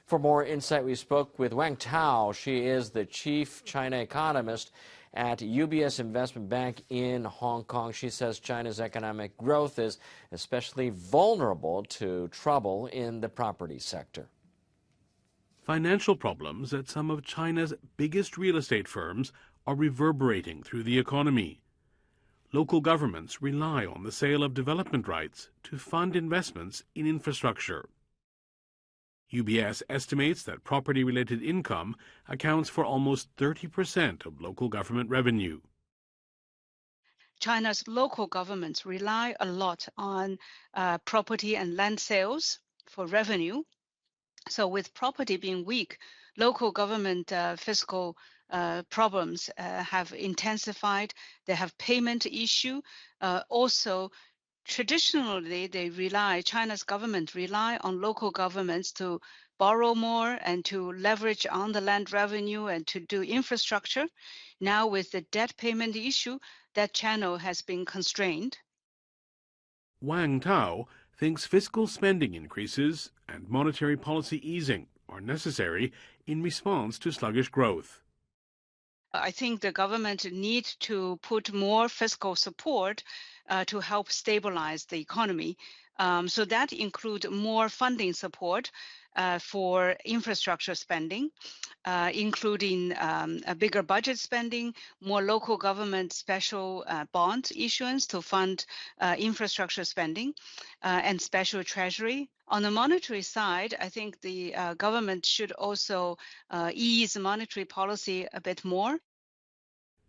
For more insight, we spoke with Wang Tao. She is the chief China economist at UBS Investment Bank in Hong Kong. She says China's economic growth is especially vulnerable to trouble in the property sector. Financial problems at some of China's biggest real estate firms are reverberating through the economy. Local governments rely on the sale of development rights to fund investments in infrastructure. UBS estimates that property-related income accounts for almost 30% of local government revenue. China's local governments rely a lot on property and land sales for revenue. So with property being weak, local government fiscal problems have intensified. They have payment issue. Also, traditionally, China's government rely on local governments to borrow more and to leverage on the land revenue and to do infrastructure. Now with the debt payment issue, that channel has been constrained. Wang Tao thinks fiscal spending increases and monetary policy easing are necessary in response to sluggish growth. I think the government needs to put more fiscal support to help stabilize the economy. So that includes more funding support for infrastructure spending, including a bigger budget spending, more local government special bond issuance to fund infrastructure spending, and special treasury. On the monetary side, I think the government should also ease monetary policy a bit more.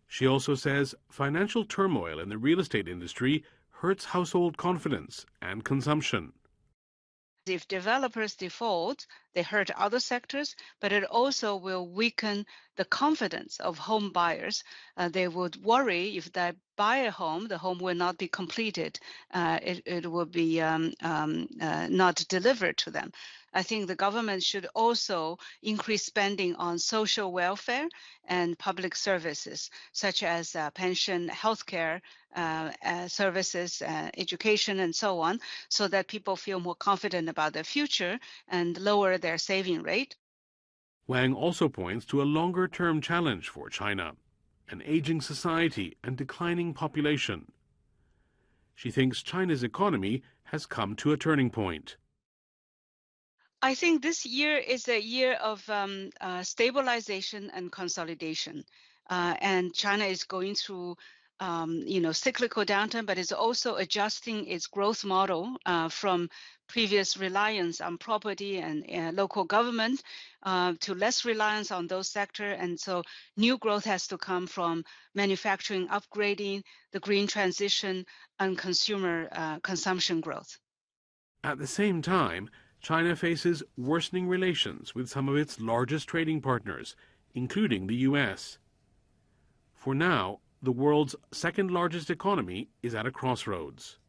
She also says financial turmoil in the real estate industry hurts household confidence and consumption. If developers default, they hurt other sectors, but it also will weaken the confidence of home buyers. They would worry if they buy a home, the home will not be completed. It will be not delivered to them. I think the government should also increase spending on social welfare and public services, such as pension, healthcare services, education, and so on, so that people feel more confident about their future and lower their saving rate. Wang also points to a longer-term challenge for China, an aging society and declining population. She thinks China's economy has come to a turning point. I think this year is a year of stabilization and consolidation, and China is going through cyclical downturn, but it's also adjusting its growth model from previous reliance on property and local government to less reliance on those sectors. And so new growth has to come from manufacturing upgrading, the green transition, and consumer consumption growth. At the same time, China faces worsening relations with some of its largest trading partners, including the U.S. For now, the world's second-largest economy is at a crossroads.